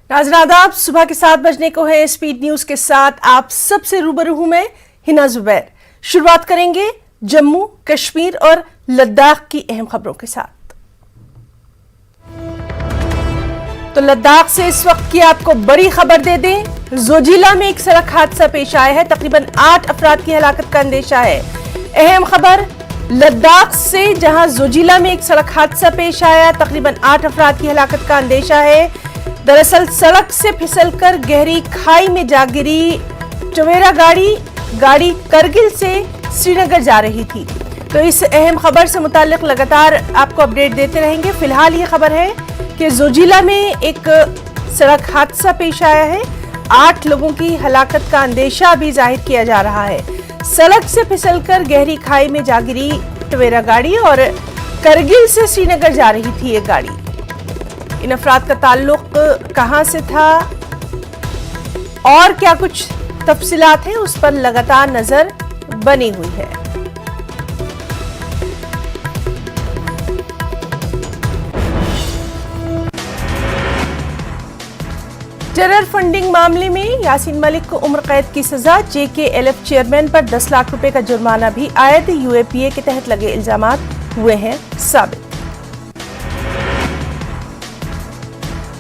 नाज़रीन आदाब, सुबह के 7 बजने को है। स्पीड न्यूज के साथ आप सबसे रूबरू हूं मैं हिना जुबैर। शुरुआत करेंगे जम्मू कश्मीर और लद्दाख की अहम खबरों के साथ। तो लद्दाख से इस वक्त की आपको बड़ी खबर दे दें। जोजिला में एक सड़क हादसा पेश आया है, तकरीबन 8 अफराद की हलाकत का अंदेशा है। अहम खबर लद्दाख से, जहां जोजिला में एक सड़क हादसा पेश आया, तकरीबन 8 अफराद की हलाकत का अंदेशा है। दरअसल सड़क से फिसलकर गहरी खाई में जा गिरी टवेरा गाड़ी करगिल से श्रीनगर जा रही थी। तो इस अहम खबर से मुताल्लिक लगातार आपको अपडेट देते रहेंगे। फिलहाल ये खबर है कि जोजिला में एक सड़क हादसा पेश आया है, 8 लोगों की हलाकत का अंदेशा भी जाहिर किया जा रहा है। सड़क से फिसलकर गहरी खाई में जा गिरी टवेरा गाड़ी और करगिल से श्रीनगर जा रही थी ये गाड़ी। इन अफराद का ताल्लुक कहां से था और क्या कुछ तफसीलात हैं, उस पर लगातार नजर बनी हुई है। टेरर फंडिंग मामले में यासीन मलिक को उम्र कैद की सजा, JKLF चेयरमैन पर 10 लाख रुपए का जुर्माना भी आयद। UAPA के तहत लगे इल्जामात हुए हैं साबित।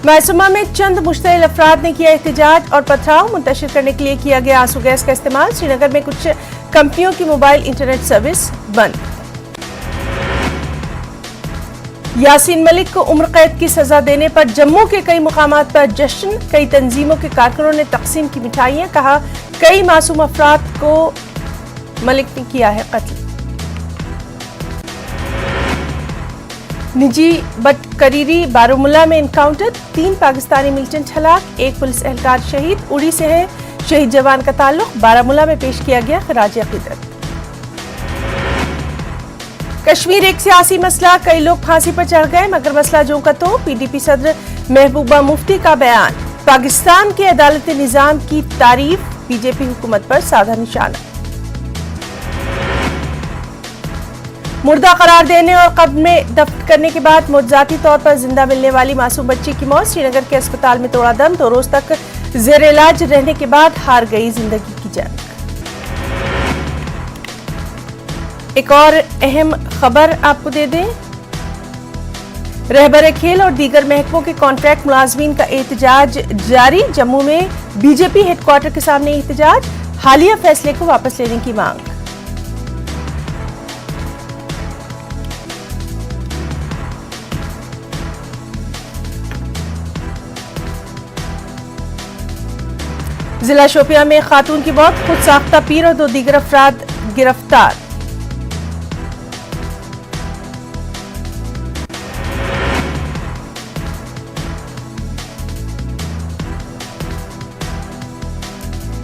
मैसूमा में चंद मुश्तइल अफराद ने किया एहतजाज और पथराव। मुंतशिर करने के लिए किया गया आंसू गैस का इस्तेमाल। श्रीनगर में कुछ कंपनियों की मोबाइल इंटरनेट सर्विस बंद। यासीन मलिक को उम्र कैद की सजा देने पर जम्मू के कई मुकामात पर जश्न। कई तंजीमों के कारकुनों ने तकसीम की मिठाइयां। कहा कई मासूम अफराद को मलिक ने किया है कत्ल। निजी बटकरीरी बारामूला में एनकाउंटर, 3 पाकिस्तानी मिलिटेंट हलाक, 1 पुलिस एहलकार शहीद। उड़ी से है शहीद जवान का ताल्लुक। बारामूला में पेश किया गया खराज अकीदत। कश्मीर एक सियासी मसला, कई लोग फांसी पर चढ़ गए मगर मसला जो का तो। PDP सदर महबूबा मुफ्ती का बयान, पाकिस्तान के अदालती निजाम की तारीफ, BJP हुकूमत पर साधा निशाना। मुर्दा करार देने और कब्र में दफन करने के बाद मुआवजाती तौर पर जिंदा मिलने वाली मासूम बच्ची की मौत। श्रीनगर के अस्पताल में तोड़ा दम, 2 रोज तक जेर इलाज रहने के बाद हार गई जिंदगी की जंग। एक और अहम खबर आपको दे दें। रहबर खेल और दीगर महकमों के कॉन्ट्रैक्ट मुलाजमीन का एहतजाज जारी। जम्मू में BJP हेडक्वार्टर के सामने एहतजाज, हालिया फैसले को वापस लेने की मांग। जिला शोपियां में खातून की मौत, खुद साख्ता पीर और 2 दीगर अफराद गिरफ्तार।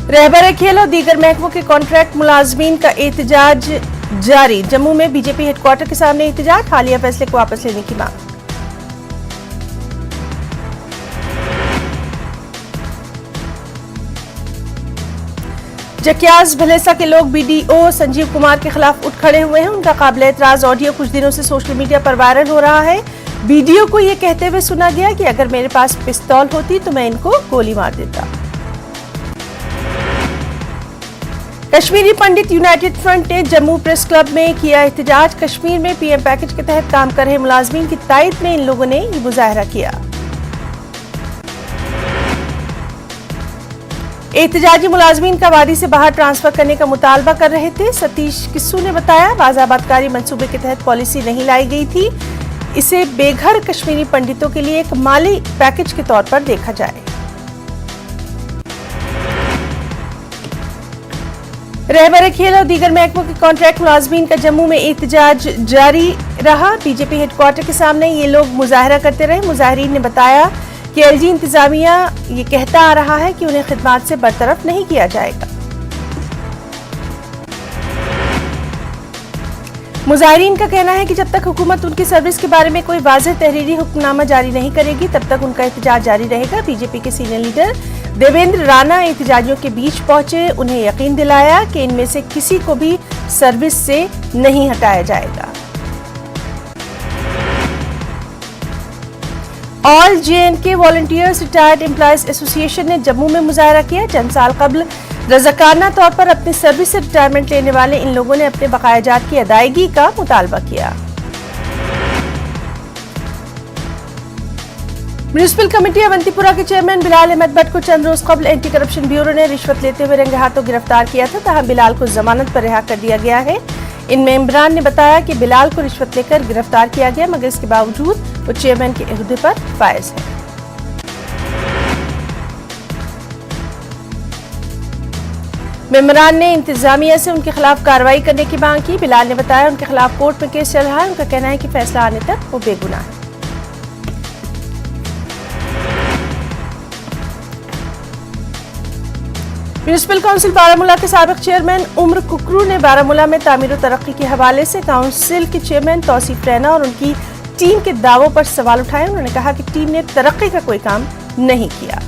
रहबर खेल और दीगर महकमों के कॉन्ट्रैक्ट मुलाजमीन का एहतजाज जारी। जम्मू में BJP हेडक्वार्टर के सामने एहतजाज, हालिया फैसले को वापस लेने की मांग। जकियाज भलेसा के लोग BDO संजीव कुमार के खिलाफ उठ खड़े हुए हैं। उनका काबिल एतराज ऑडियो कुछ दिनों से सोशल मीडिया पर वायरल हो रहा है। BDO को यह कहते हुए सुना गया कि अगर मेरे पास पिस्तौल होती तो मैं इनको गोली मार देता। कश्मीरी पंडित यूनाइटेड फ्रंट ने जम्मू प्रेस क्लब में किया एहतजाज। कश्मीर में PM पैकेज के तहत काम कर रहे मुलाजमीन की तायद में इन लोगों ने ये मुजाहरा किया। एहतजाजी मुलाजमीन का वादी से बाहर ट्रांसफर करने का मुतालबा कर रहे थे। सतीश किस्सू ने बताया बाज़ाबातकारी मंसूबे के तहत पॉलिसी नहीं लाई गई थी, इसे बेघर कश्मीरी पंडितों के लिए एक माली पैकेज के तौर पर देखा जाए। रहबर खेल और दीगर महकमों के कॉन्ट्रैक्ट मुलाजमीन का जम्मू में एहतजाज जारी रहा। BJP हेडक्वार्टर के सामने ये लोग मुजाहरा करते रहे। मुजाहरीन ने बताया कि LG इंतजामिया ये कहता आ रहा है कि उन्हें खिदमात से बरतरफ नहीं किया जाएगा। मुजाहिरीन का कहना है कि जब तक हुकूमत उनकी सर्विस के बारे में कोई वाज़ेह तहरीरी हुक्मनामा जारी नहीं करेगी तब तक उनका एहतजाज जारी रहेगा। BJP के सीनियर लीडर देवेंद्र राणा एहतजाजियों के बीच पहुंचे, उन्हें यकीन दिलाया कि इनमें से किसी को भी सर्विस से नहीं हटाया जाएगा। All JNK volunteers retired employees association ने जम्मू में मुजाहरा किया। चंद साल कबल रज़ाकाराना तौर पर अपनी सर्विस से रिटायरमेंट लेने वाले इन लोगों ने अपने बकायाजात की अदायगी का मुतालबा किया। म्यूनिसिपल कमेटी अवंतीपुरा के चेयरमैन बिलाल अहमद भट्ट को चंद रोज कबल एंटी करप्शन ब्यूरो ने रिश्वत लेते हुए रंगे हाथों गिरफ्तार किया था, ताहम बिलाल को जमानत पर रिहा कर दिया गया है। इन मेंबरान ने बताया कि बिलाल को रिश्वत लेकर गिरफ्तार किया गया, मगर इसके बावजूद वो चेयरमैन के ओहदे पर फायज है। मेंबरान ने इंतजामिया से उनके खिलाफ कार्रवाई करने की मांग की। बिलाल ने बताया उनके खिलाफ कोर्ट में केस चल रहा है, उनका कहना है कि फैसला आने तक वो बेगुनाह है। म्यूनिसिपल काउंसिल बारामूला के साबिक चेयरमैन उम्र कुकरू ने बारामूला में तामीर और तरक्की के हवाले से काउंसिल के चेयरमैन तौसीफ रैना और उनकी टीम के दावों पर सवाल उठाए। उन्होंने कहा कि टीम ने तरक्की का कोई काम नहीं किया।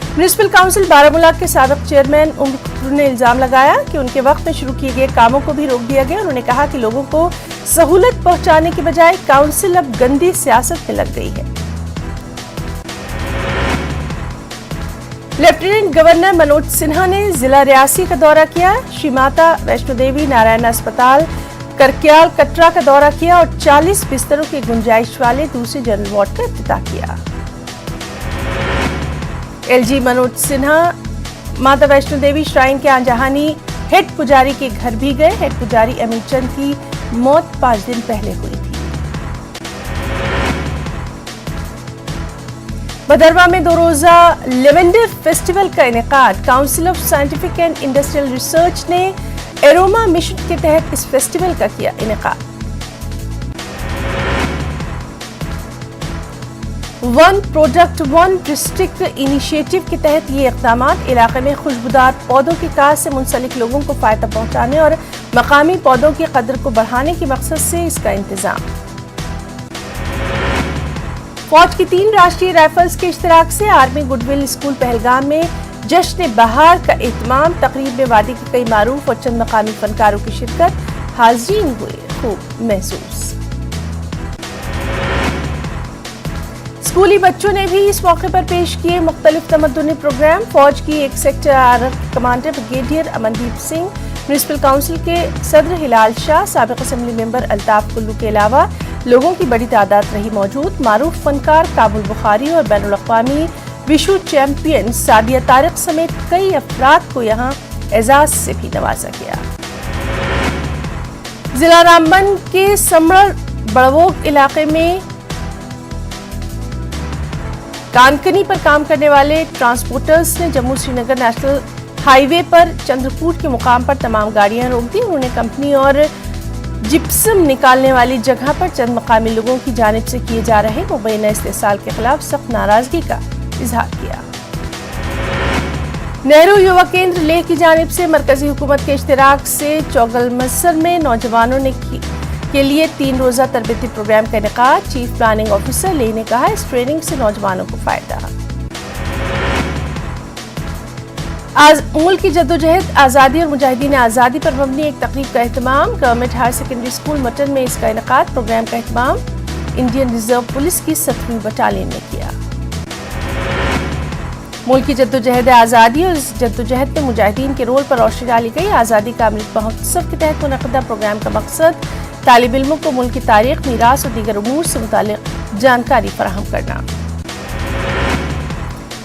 म्यूनिसिपल काउंसिल बारामूला के साबिक चेयरमैन उम्र कुकरू ने इल्जाम लगाया कि उनके वक्त में शुरू किए गए कामों को भी रोक दिया गया। उन्होंने कहा कि लोगों को सहूलत पहुंचाने के बजाय काउंसिल अब गंदी सियासत में लग गई है। लेफ्टिनेंट गवर्नर मनोज सिन्हा ने जिला रियासी का दौरा किया। श्री माता वैष्णो देवी नारायण अस्पताल करक्याल कटरा का दौरा किया और 40 बिस्तरों की गुंजाइश वाले दूसरे जनरल वार्ड का इफ्तिताह किया। LG मनोज सिन्हा माता वैष्णो देवी श्राइन के आंजहानी हेड पुजारी के घर भी गए। हेड पुजारी अमीर चंद की मौत 5 दिन पहले हुई थी। भदरवा में 2 रोजा लेवेंडर फेस्टिवल का इनेकाद। Council of scientific and industrial research ने एरोमा मिशन के तहत इस फेस्टिवल का किया इनेकाद। One product one district initiative के तहत ये इक़दामात इलाके में खुशबूदार पौधों की काश्त से मुंसलिक लोगों को फायदा पहुंचाने और मकामी पौधों की कदर को बढ़ाने के मकसद से इसका इंतजाम। फौज की 3 राष्ट्रीय राइफल्स के इश्तिराक से आर्मी गुडविल स्कूल पहलगाम में जश्न बहार का एहतमाम। तकरीब में वादी के कई मारूफ और चंद मकामी फनकारों की शिरकत। हाज़रीन हुए खूब महसूस। स्कूली बच्चों ने भी इस मौके पर पेश किए मुख्तलिफ तमद्दुनी प्रोग्राम। फौज की एक sector R commander brigadier Amandeep Singh, municipal council के सदर हिलाल शाह, साबिक असेंबली मेंबर अल्ताफ कुल्लू के अलावा लोगों की बड़ी तादाद रही मौजूद। मारूफ फनकार काबुल बुखारी और बैनुल अक़वामी विशु चैंपियन सादिया तारिक समेत कई अफराद को यहाँ एजाज से भी नवाजा गया। जिला रामबन के समड़ बड़वोग इलाके में कानकनी पर काम करने वाले ट्रांसपोर्टर्स ने जम्मू श्रीनगर नेशनल हाईवे पर चंद्रकूट के मुकाम पर तमाम गाड़ियां रोक दी। उन्होंने कंपनी और जिप्सम निकालने वाली जगह पर चंद मकामी लोगों की जानिब से किए जा रहे मुबैना इस्तेसाल के खिलाफ सख्त नाराजगी का इजहार किया। नेहरू युवा केंद्र लेह की जानिब से मरकजी हुकूमत के इश्तिराक से चौगलमसर में नौजवानों के लिए 3 रोजा तरबियती प्रोग्राम का इनेकाद। चीफ प्लानिंग ऑफिसर लेह ने कहा इस ट्रेनिंग से नौजवानों को फायदा। आज मुल्क की जद्दोजहद आज़ादी और मुजाहिदीन आज़ादी पर मबनी एक तकरीब का एहतमाम। Government higher secondary school Mattan में इसका इनेकाद। प्रोग्राम का एहतमाम इंडियन रिजर्व पुलिस की 7वीं बटालियन ने किया। मुल्क की जद्दोजहद आज़ादी और इस जद्दोजहद में मुजाहिदीन के रोल पर रोशनी डाली गई। आज़ादी का अमृत महोत्सव के तहत मुनक़दा प्रोग्राम का मकसद तालिब इल्मों को मुल्क की तारीख, मीरास और दीगर उमूर से मुताल्लिक़ जानकारी फराहम करना।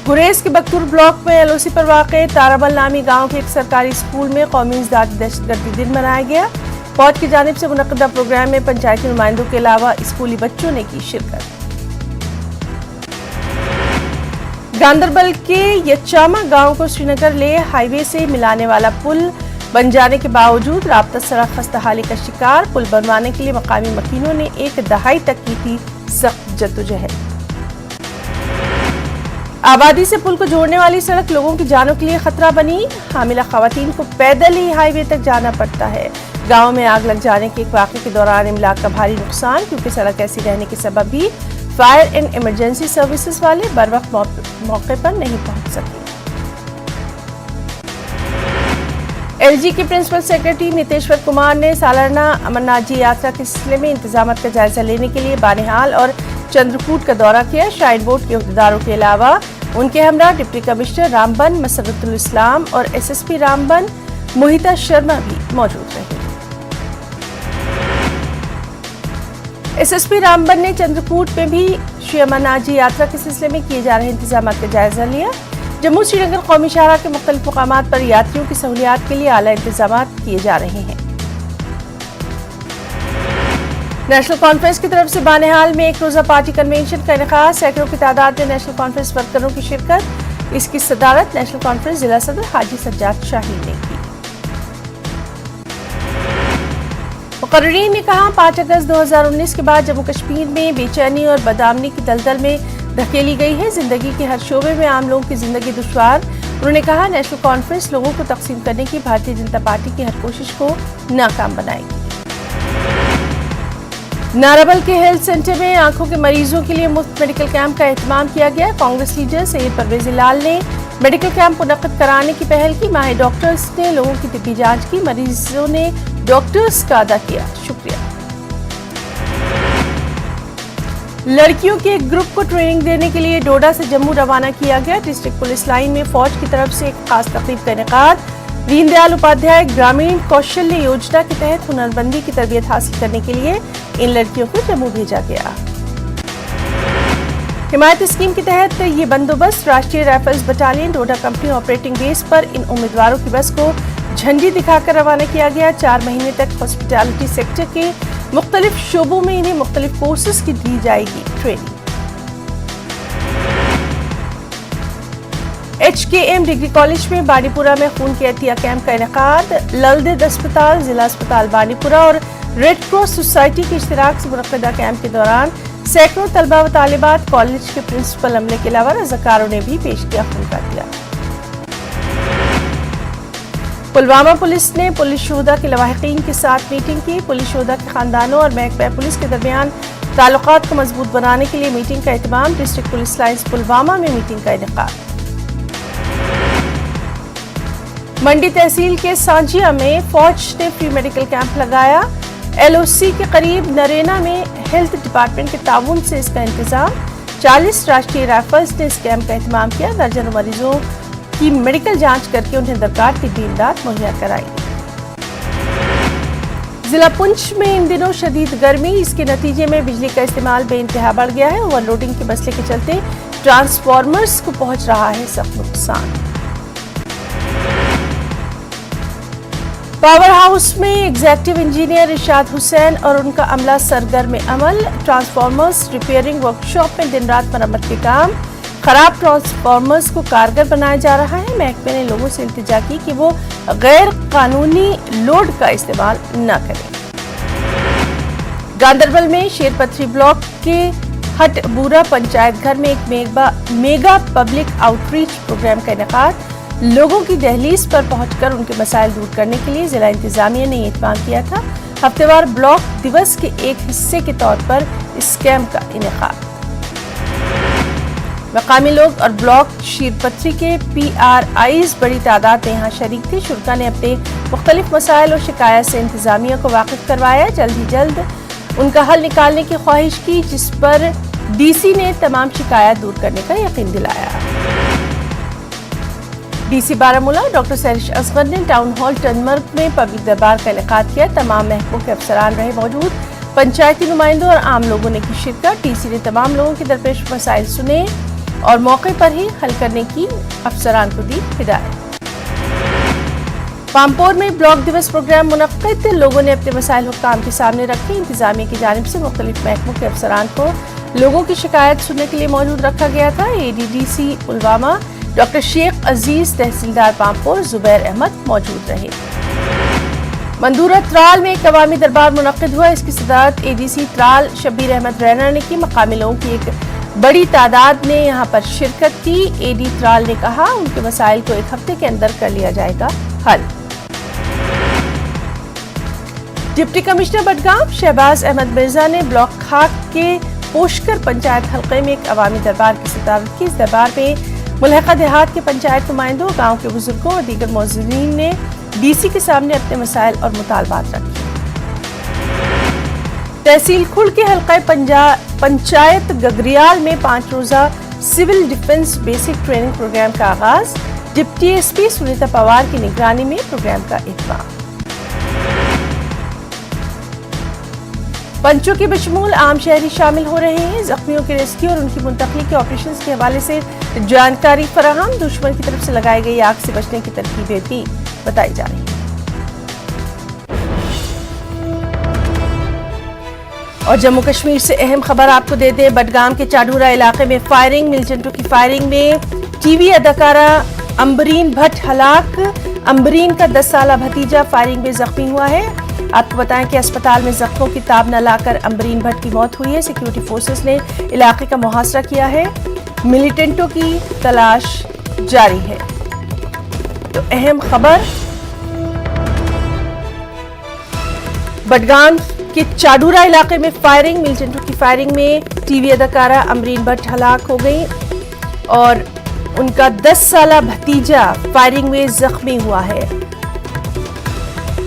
गुरेज के बख्तूर ब्लॉक में LOC पर वाक़े ताराबल नामी गांव के एक सरकारी स्कूल में कौमी इंसदादी दहशतगर्दी दिन मनाया गया। फौज की जानिब से मुनक़दा प्रोग्राम में पंचायती नुमाइंदों के अलावा स्कूली बच्चों ने की शिरकत। गांदरबल के यच्चामा गांव को श्रीनगर ले हाईवे से मिलाने वाला पुल बन जाने के बावजूद राब्ता सड़क खस्ताहाली का शिकार। पुल बनवाने के लिए मकामी मकीनों ने 1 दहाई तक की थी सख्त जद्दोजहद। आबादी से पुल को जोड़ने वाली सड़क लोगों की जानों के लिए खतरा बनी। हामिला खवातीन को पैदल ही हाईवे तक जाना पड़ता है। गांव में आग लग जाने के एक वाक़े के दौरान इमलाक का भारी नुकसान, क्योंकि सड़क ऐसी रहने के सबब भी फायर एंड इमरजेंसी सर्विसेज वाले बर वक्त मौके पर नहीं पहुंच सके। LG کے پرنسپل سیکرٹری نیتیشور کمار نے سالانہ امرناتھ جی یاترا کے سلسلے میں انتظامات کا جائزہ لینے کے لیے بانہال اور چندرکوٹ کا دورہ کیا۔ شرائن بورڈ کے عہدیداروں کے علاوہ ان کے ہمراہ ڈپٹی کمشنر رامبن مسرت الاسلام اور SSP رامبن موہتا شرما بھی موجود رہے۔ SSP رامبن نے چندرکوٹ میں بھی شری امرناتھ جی یاترا کے سلسلے میں کیے جا رہے انتظامات کا جائزہ لیا۔ جموں سری نگر قومی شاہراہ کے مختلف مقامات پر یاتریوں کی سہولیات کے لیے اعلیٰ انتظامات کیے جا رہے ہیں۔ نیشنل کانفرنس کی طرف سے بانہال میں ایک روزہ پارٹی کنونشن کا انعقاد، سینکڑوں کی تعداد میں نیشنل کانفرنس ورکروں کی شرکت۔ اس کی صدارت نیشنل کانفرنس ضلع صدر حاجی سجاد شاہین نے کی۔ مقررین نے کہا 5 اگست 2019 کے بعد جموں کشمیر میں بے چینی اور بدامنی کی دلدل میں دھکیلی گئی ہے۔ زندگی کے ہر شعبے میں عام لوگوں کی زندگی دشوار۔ انہوں نے کہا نیشنل کانفرنس لوگوں کو تقسیم کرنے کی بھارتیہ جنتا پارٹی کی ہر کوشش کو ناکام بنائے گی۔ ناربل کے ہیلتھ سینٹر میں آنکھوں کے مریضوں کے لیے مفت میڈیکل کیمپ کا اہتمام کیا گیا۔ کانگریس لیڈر سید پرویز لال نے میڈیکل کیمپ منعقد کرانے کی پہل کی۔ ماہر ڈاکٹرز نے لوگوں کی طبی جانچ کی، مریضوں نے ڈاکٹرز کا ادا کیا شکریہ۔ لڑکیوں کے ایک گروپ کو ٹریننگ دینے کے لیے ڈوڈا سے جموں روانہ کیا گیا۔ ڈسٹرکٹ پولیس لائن میں فوج کی طرف سے ایک خاص تقریب کا انعقاد۔ دین دیال اپادھیائے گرامین کوشلیہ یوجنا کے تحت ہنر بندی کی تربیت حاصل کرنے کے لیے ان لڑکیوں کو جموں بھیجا گیا۔ حمایت اسکیم کے تحت یہ بندوبست Rashtriya rifles battalion Doda company operating base پر ان امیدواروں کی بس کو جھنڈی دکھا کر روانہ کیا گیا۔ 4 مہینے تک ہاسپٹیلٹی سیکٹر کے مختلف شعبوں میں انہیں مختلف کورسز کی دی جائے گی ٹریننگ۔ HKM ڈگری کالج میں بانڈی پورہ میں خون کے عطیہ کیمپ کا انعقاد۔ للدید اسپتال، ضلع اسپتال بانڈی پورہ اور ریڈ کراس سوسائٹی کے اشتراک سے منعقدہ کیمپ کے دوران سینکڑوں طلبہ و طالبات، کالج کے پرنسپل عملے کے علاوہ رضاکاروں نے بھی پیش کیا خون کا عطیہ۔ پلوامہ پولیس نے پولیس شہداء کے لواحقین کے ساتھ میٹنگ کی۔ پولیس شہداء کے خاندانوں اور محکمہ پولیس کے درمیان تعلقات کو مضبوط بنانے کے لیے میٹنگ کا اہتمام۔ ڈسٹرکٹ پولیس لائنز پلوامہ میں میٹنگ کا انعقاد۔ منڈی تحصیل کے سانجیا میں فوج نے فری میڈیکل کیمپ لگایا۔ LOC کے قریب نرینا میں ہیلتھ ڈپارٹمنٹ کے تعاون سے اس کا انتظام۔ 40 راشٹریہ رائفلز نے اس کیمپ کا اہتمام کیا۔ درجنوں مریضوں کی میڈیکل جانچ کر کے انہیں درکار طبی امداد مہیا کرائی۔ ضلع پنچ میں ان دنوں شدید گرمی، اس کے نتیجے میں بجلی کا استعمال بے انتہا بڑھ گیا ہے۔ اوور لوڈنگ کے مسئلے کے چلتے ٹرانسفارمرز کو پہنچ رہا ہے سخت نقصان۔ پاور ہاؤس میں ایگزیکٹو انجینئر ارشاد حسین اور ان کا عملہ سرگرم عمل۔ ٹرانسفارمرز ریپیئرنگ ورکشاپ میں دن رات مرمت کے کام۔ خراب ٹرانسفارمرز کو کارگر بنایا جا رہا ہے۔ محکمے نے لوگوں سے التجا کی کہ وہ غیر قانونی لوڈ کا استعمال نہ کریں۔ گاندربل میں شیر پتھری بلاک کے ہٹ بورا پنچایت گھر میں ایک mega public outreach programme کا انعقاد۔ لوگوں کی دہلیز پر پہنچ کر ان کے مسائل دور کرنے کے لیے ضلع انتظامیہ نے یہ اہتمام کیا تھا۔ ہفتہ وار بلاک دیوس کے ایک حصے کے طور پر اس کیمپ کا انعقاد۔ مقامی لوگ اور بلاک شیر پتھری کے PRIs بڑی تعداد میں یہاں شریک تھے۔ شرکا نے اپنے مختلف مسائل اور شکایات سے انتظامیہ کو واقف کروایا۔ جلد ہی جلد ان کا حل نکالنے کی خواہش کی، جس پر DC نے تمام شکایات دور کرنے کا یقین دلایا۔ DC بارہمولہ ڈاکٹر سیرش اصغر نے ٹاؤن ہال ٹنمرگ میں پبلک دربار کا انعقاد کیا۔ تمام محکموں کے افسران رہے موجود، پنچایتی نمائندوں اور عام لوگوں نے کی شرکت۔ DC نے تمام لوگوں کے درپیش مسائل سنے اور موقع پر ہی حل کرنے کی افسران کو دی ہدایت۔ پامپور میں بلاک دیوس پروگرام منعقد، لوگوں نے اپنے مسائل حکام کے سامنے رکھے۔ انتظامیہ کی جانب سے مختلف محکموں کے افسران کو لوگوں کی شکایت سننے کے لیے موجود رکھا گیا تھا۔ ADDC پلوامہ ڈاکٹر شیخ عزیز، تحصیلدار پامپور زبیر احمد موجود رہے۔ مندورہ ترال میں ایک عوامی دربار منعقد ہوا۔ اس کی صدارت ADC ترال شبیر احمد رینا نے کی۔ مقامی لوگوں کی ایک بڑی تعداد نے یہاں پر شرکت کی۔ AD ترال نے کہا ان کے مسائل کو ایک ہفتے کے اندر کر لیا جائے گا حل۔ ڈپٹی کمشنر بڈگام شہباز احمد مرزا نے بلاک خاک کے پوشکر پنچایت حلقے میں ایک عوامی دربار کی صدارت کی۔ اس دربار میں ملحقہ دیہات کے پنچایت نمائندوں، گاؤں کے بزرگوں اور دیگر معززین نے ڈی سی کے سامنے اپنے مسائل اور مطالبات رکھے۔ تحصیل کھڑ کے حلقہ پنچایت گگریال میں 5 روزہ civil defence basic training programme کا آغاز، deputy S P Sunita Pawar کی نگرانی میں پروگرام کا اہتمام۔ پنچوں کے بشمول عام شہری شامل ہو رہے ہیں، زخمیوں کے ریسکیو اور ان کی منتقلی کے آپریشنز کے حوالے سے جانکاری فراہم، دشمن کی طرف سے لگائی گئی آگ سے بچنے کی ترکیبیں بھی بتائی جا رہی ہیں۔ اور جموں کشمیر سے اہم خبر آپ کو دے دیں، بڈگام کے چاڈورہ علاقے میں فائرنگ، ملٹنٹو کی فائرنگ میں ٹی وی اداکارہ امبرین بھٹ ہلاک، امبرین کا 10 سالہ بھتیجا فائرنگ میں زخمی ہوا ہے۔ آپ کو بتائیں کہ اسپتال میں زخموں کی تاب نہ لا کر امبرین بھٹ کی موت ہوئی ہے۔ سیکیورٹی فورسز نے علاقے کا محاصرہ کیا ہے، ملیٹنٹوں کی تلاش جاری ہے۔ تو اہم خبر، بڈگام کے چاڈورہ علاقے میں فائرنگ، ملیٹنٹوں کی فائرنگ میں ٹی وی اداکارہ امبرین بھٹ ہلاک ہو گئی اور ان کا 10 سالہ بھتیجا فائرنگ میں زخمی ہوا ہے۔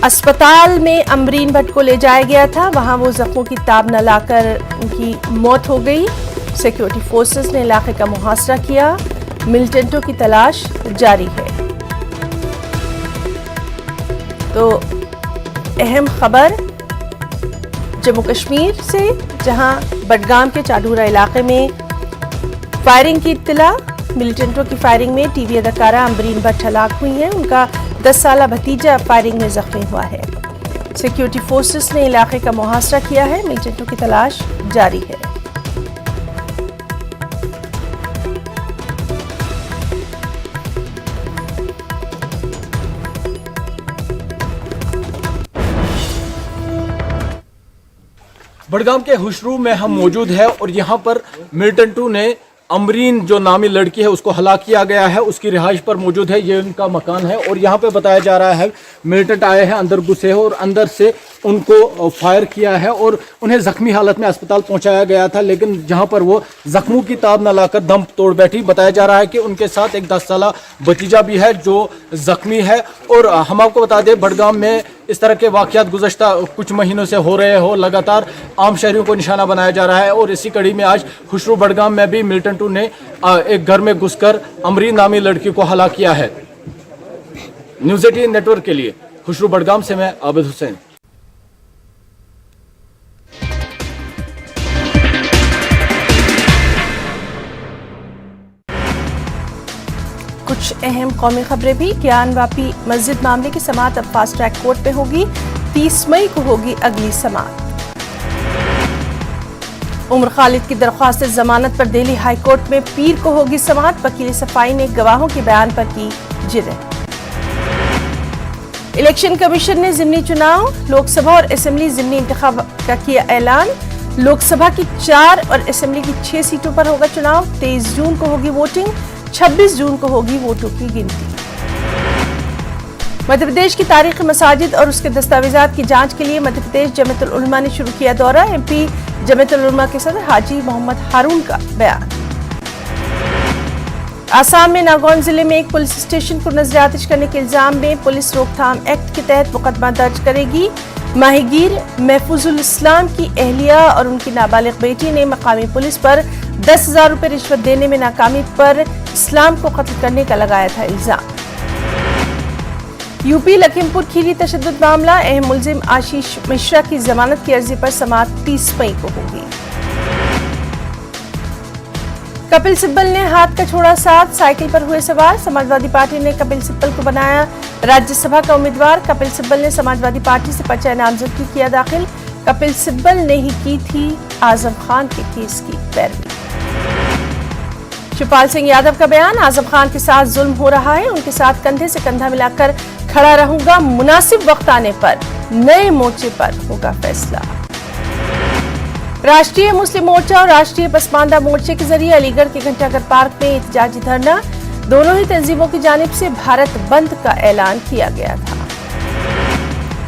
اسپتال میں امبرین بھٹ کو لے جایا گیا تھا، وہاں وہ زخموں کی تاب نہ لا کر ان کی موت ہو گئی۔ سیکیورٹی فورسز نے علاقے کا محاصرہ کیا، ملیٹنٹوں کی تلاش جاری ہے۔ تو اہم خبر جموں کشمیر سے، جہاں بڈگام کے چاڈورہ علاقے میں فائرنگ کی اطلاع، ملیٹنٹوں کی فائرنگ میں ٹی وی اداکارہ امبرین بھٹ ہلاک ہوئی ہیں، ان کا 10 سالہ بھتیجا فائرنگ میں زخمی ہوا ہے۔ سیکیورٹی فورسز نے علاقے کا محاصرہ کیا ہے، ملیٹنٹوں کی تلاش جاری ہے۔ بڈگام کے ہوشرو میں ہم موجود ہیں اور یہاں پر ملیٹنٹوں نے امبرین جو نامی لڑکی ہے اس کو ہلاک کیا گیا ہے، اس کی رہائش پر موجود ہے، یہ ان کا مکان ہے اور یہاں پہ بتایا جا رہا ہے ملیٹنٹ آئے ہیں، اندر گھسے ہیں اور اندر سے ان کو فائر کیا ہے اور انہیں زخمی حالت میں اسپتال پہنچایا گیا تھا، لیکن جہاں پر وہ زخموں کی تاب نہ لا کر دم توڑ بیٹھی۔ بتایا جا رہا ہے کہ ان کے ساتھ ایک 10 سالہ بھتیجا بھی ہے جو زخمی ہے۔ اور ہم آپ کو بتا دیں بڈگام میں اس طرح کے واقعات گزشتہ کچھ مہینوں سے ہو رہے ہو، لگاتار عام شہریوں کو نشانہ بنایا جا رہا ہے اور اسی کڑی میں آج ہوشرو بڈگام میں بھی ملیٹنٹوں نے ایک گھر میں گھس کر امبرین نامی لڑکی کو ہلاک کیا ہے۔ نیوز 18 نیٹ ورک کے لیے ہوشرو بڈگام سے میں عابد حسین۔ کچھ اہم قومی خبریں بھی، گیان واپی مسجد معاملے کی سماعت اب فاسٹ ٹریک کورٹ میں ہوگی، 30 مئی کو ہوگی اگلی سماعت۔ عمر خالد کی درخواست ضمانت پر دہلی ہائی کورٹ میں پیر کو ہوگی سماعت، وکیل صفائی نے گواہوں کے بیان پر کی جرح۔ الیکشن کمیشن نے ضمنی چناؤ، لوک سبھا اور اسمبلی ضمنی انتخاب کا کیا اعلان، لوک سبھا کی 4 اور اسمبلی کی 6 سیٹوں پر ہوگا چناؤ، 23 جون کو ہوگی ووٹنگ، 26 جون کو ہوگی ووٹوں کی گنتی۔ مدھیہ پردیش کی تاریخی مساجد اور اس کے دستاویزات کی جانچ کے لیے مدھیہ پردیش جمعیت العلماء نے شروع کیا دورہ، ایم پی جمعیت العلماء کے صدر حاجی محمد ہارون کا بیان۔ آسام میں ناگون ضلع میں ایک پولیس اسٹیشن کو نظر آتش کرنے کے الزام میں پولیس روک تھام ایکٹ کے تحت مقدمہ درج کرے گی۔ ماہی گیر محفوظ الاسلام کی اہلیہ اور ان کی نابالغ بیٹی نے مقامی پولیس پر 10,000 روپے رشوت دینے میں ناکامی پر اسلام کو قتل کرنے کا لگایا تھا الزام۔ یوپی لکھیم پور کھیری تشدد معاملہ، اہم ملزم آشیش مشرا کی ضمانت کی عرضی پر سماعت 30 مئی کو ہوگی۔ کپل سبل نے ہاتھ کا چھوڑا ساتھ، سائیکل پر ہوئے سوار، سماجوادی پارٹی نے کپل سبل کو بنایا راجیہ سبھا کا امیدوار، کپل سبل نے سماجوادی پارٹی سے پرچہ نامزدگی کیا داخل، کپل سبل نے ہی کی تھی اعظم خان کے کیس کی پیروی۔ شیوپال سنگھ یادو کا بیان، اعظم خان کے ساتھ ظلم ہو رہا ہے، ان کے ساتھ کندھے سے کندھا ملا کر کھڑا رہوں گا، مناسب وقت آنے پر نئے مورچے پر ہوگا فیصلہ۔ راشٹریہ مسلم مورچہ اور راشٹریہ پسماندہ مورچے کے ذریعے علی گڑھ کے گھنٹہ گھر پارک میں احتجاجی دھرنا، دونوں ہی تنظیموں کی جانب سے بھارت بند کا اعلان کیا گیا تھا۔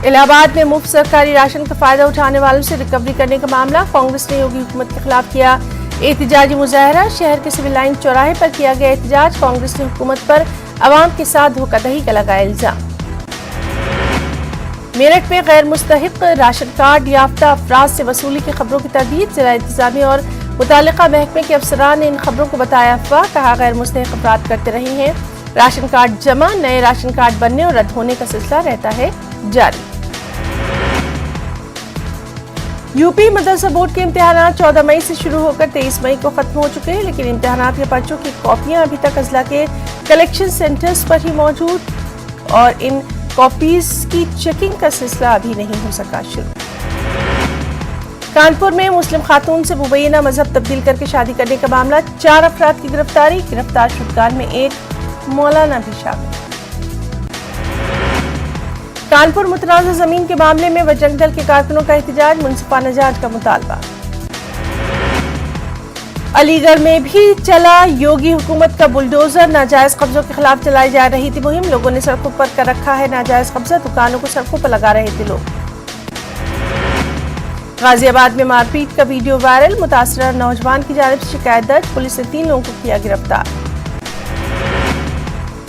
الہ آباد میں مفت سرکاری راشن کا فائدہ اٹھانے والوں سے ریکوری کرنے کا معاملہ، کانگریس نے یوگی حکومت کے خلاف کیا احتجاجی مظاہرہ، شہر کے سول لائن چوراہے پر کیا گیا احتجاج، کانگریس نے حکومت پر عوام کے ساتھ دھوکہ دہی کا لگایا الزام۔ मेरठ में गैर मुस्तहिक राशन कार्ड याफ्ता अफराद से वसूली की खबरों की तर्दीद। जिला इंतजामिया और मुतालिका महकमे के अफसरान ने इन खबरों को बताया अफवाह। कहा गैर मुस्तहिक अफराद करते रहे हैं राशन कार्ड जमा, नए राशन कार्ड बनने और रद्द होने का सिलसिला रहता है जारी। यूपी मदरसा बोर्ड के इम्तिहान 14 मई से शुरू होकर 23 मई को खत्म हो चुके हैं, लेकिन इम्तिहान के पर्चों की कॉपियां अभी तक अजला के कलेक्शन सेंटर्स पर ही मौजूद और इन कॉपीज की चेकिंग का सिलसिला अभी नहीं हो सका शुरू। कानपुर में मुस्लिम खातून से मुबैना मजहब तब्दील करके शादी करने का मामला, 4 अफराद की गिरफ्तारी। गिरफ्तार शुदगान में एक मौलाना भी शामिल। कानपुर मुतनाज़ा जमीन के मामले में बजरंग दल के कारकुनों का एहतजाज, मुनसिफाना जांच का मुतालबा। अलीगढ़ में भी चला योगी हुकूमत का बुलडोजर, नाजायज कब्जों के खिलाफ चलाई जा रही थी मुहिम। लोगों ने सड़कों पर कर रखा है नाजायज कब्जा, दुकानों को सड़कों पर लगा रहे थे लोग। गाजियाबाद में मारपीट का वीडियो वायरल, मुतासरा नौजवान की जानिब से शिकायत दर्ज, पुलिस ने 3 लोगों को किया गिरफ्तार।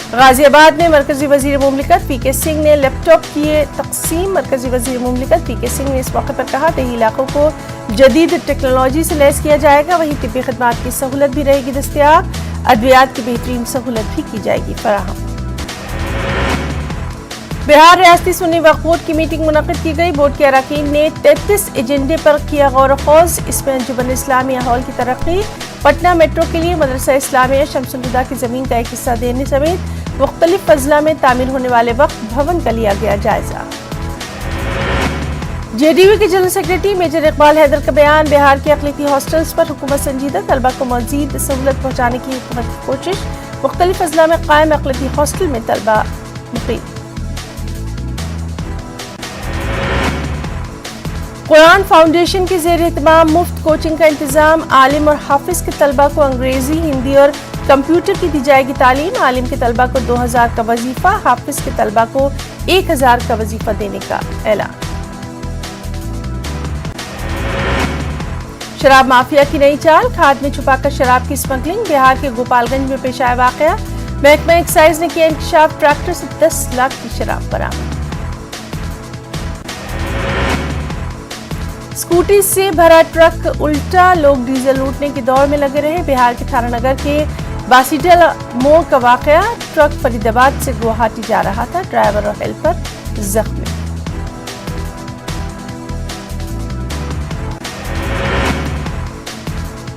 गाजियाबाद में मरकजी वजीर मुमलिकत पीके सिंह ने लैपटॉप किए तकसीम। मरकजी वजीर मुमलिकत पीके सिंह ने इस मौके पर कहा देही इलाकों को जदीद टेक्नोलॉजी से लैस किया जाएगा, वहीं तिब्बी खिदमात की सहूलत भी रहेगी दस्तयाब, अद्वियात की बेहतरीन सहूलत भी की जाएगी फराहम। बिहार रियासती सुन्नी वक्फ बोर्ड की मीटिंग मुनक्किद की गई। बोर्ड के अरकान ने 33 एजेंडे पर किया गौर खोज। इसमें अंजुमन इस्लामिया हॉल की तरक्की, पटना मेट्रो के लिए मदरसा इस्लामिया शम्सुल हुदा की जमीन का एक हिस्सा देने समेत मुख्तलिफ अजला में तामीर होने वाले वक्फ भवन का लिया गया जायजा। जेडीयू के general secretary major Iqbal Haider का बयान, बिहार के अक़लियती हॉस्टल्स पर हुकूमत संजीदा, तलबा को मज़ीद सहूलत पहुँचाने की हुकूमत की कोशिश। मुख्तलिफ अजला में कायम अक़लियती हॉस्टल में तलबा मुक़ीम। कुरान फाउंडेशन के ज़ेर एहतमाम मुफ्त कोचिंग का इंतजाम। आलिम और हाफिज के तलबा को अंग्रेजी, हिंदी और कंप्यूटर की दी जाएगी तालीम। आलिम के तलबा को 2000 का वजीफा, हाफिज के तलबा को 1000 का वजीफा देने का ऐलान। शराब माफिया की नई चाल, खाद में छुपाकर शराब की स्मगलिंग। बिहार के गोपालगंज में पेश आया वाकया, महकमा एक्साइज ने किया इंकशाफ, ट्रैक्टर से 10 लाख की शराब बरामद। स्कूटी से भरा ट्रक उल्टा, लोग डीजल लूटने की दौड़ में लगे रहे। बिहार के थानानगर के बासीडल मोड़ का वाकया, ट्रक फरीदाबाद से गुवाहाटी जा रहा था, ड्राइवर और हेल्पर जख्मी।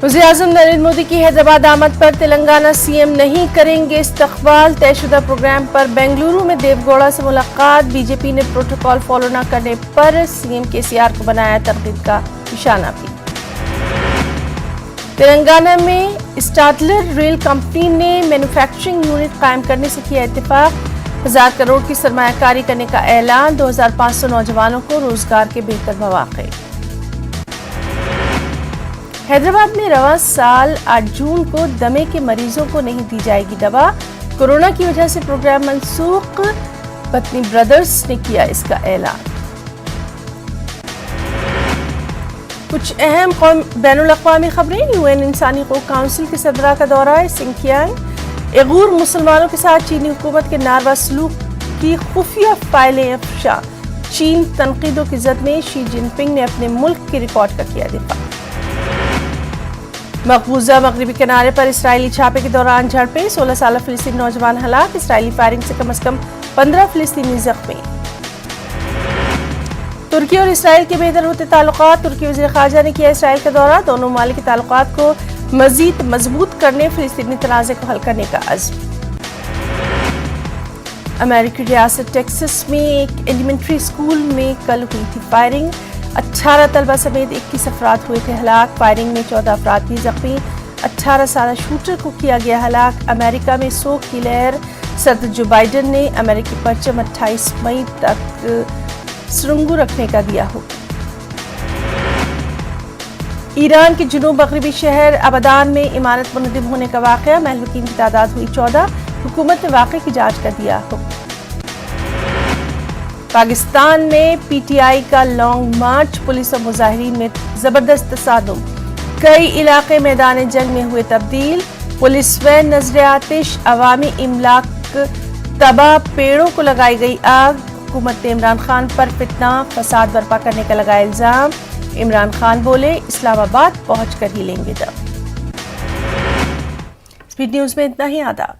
वज़ीर-ए-आज़म नरेंद्र मोदी की हैदराबाद आमद पर तेलंगाना सीएम नहीं करेंगे इस्तकबाल। तयशुदा प्रोग्राम पर बेंगलुरु में देवगौड़ा से मुलाकात। बीजेपी ने प्रोटोकॉल फॉलो न करने पर सीएम केसीआर को बनाया तनकीद का निशाना भी। तेलंगाना में स्टाडलर रेल कंपनी ने मैन्युफैक्चरिंग यूनिट कायम करने से किया इत्तेफाक। 1000 करोड़ की सरमायाकारी करने का ऐलान। 2500 नौजवानों को रोजगार के बेहतर मौके। हैदराबाद में रवां साल 8 जून को दमे के मरीजों को नहीं दी जाएगी दवा। कोरोना की वजह से प्रोग्राम मनसूख। पत्नी ब्रदर्स ने किया इसका ऐलान। कुछ अहम बैनुल-अक़वामी खबरें। यूएन इंसानी हकूक़ काउंसिल के सदरा का दौरा। सिंकियांग उइग़ुर मुसलमानों के साथ चीनी हुकूमत के नारवा सलूक की खुफिया फाइलें अफ़शा। चीन तनकीदों की ज़द में शी जिनपिंग ने अपने मुल्क के रिकॉर्ड का किया दिफा। मकबूजा मगरबी किनारे पर इसराइली छापे के दौरान झड़पें। 16 साल फिलिस्तीनी नौजवान हलाक। इसराइली फायरिंग से कम 15 फिलिस्तीनी जख्मी। तुर्की और इसराइल के बेहतर होते ताल्लुकात। तुर्की वज़ीर ख़ारजा ने किया इसराइल का दौरा। दोनों ममालिक के ताल्लुकात को मज़ीद मजबूत करने, फिलिस्तीनी तनाज़े को हल करने का अज़्म। अमेरिकी रियासत टेक्सास में एक एलिमेंट्री स्कूल में कल हुई थी फायरिंग। 18 तलबा समेत 21 अफराद हुए थे हलाक। फायरिंग में 14 अफराद भी जख्मी। 18 साल शूटर को किया गया हलाक। अमेरिका में सोग की लहर। सदर जो बाइडन ने अमेरिकी परचम 28 मई तक सुरंगू रखने का दिया हो। ईरान के जुनूब मगरबी शहर अबदान में इमारत मुनहदिम होने का वाकया। महलूकीन की तादाद हुई 14। हुकूमत ने वाक़े की जांच कर दिया हो। पाकिस्तान में पीटीआई का लॉन्ग मार्च। पुलिस और मुजाहिरीन में जबरदस्त तसादुम। कई इलाके मैदान जंग में हुए तब्दील। पुलिस वैन नजर आतिश। अवामी इमलाक तबाह। पेड़ों को लगाई गई आग। हुकूमत ने इमरान खान पर फितना फसाद बर्पा करने का लगाया इल्जाम। इमरान खान बोले इस्लामाबाद पहुंचकर ही लेंगे दम। स्पीड न्यूज में इतना ही। आदाब।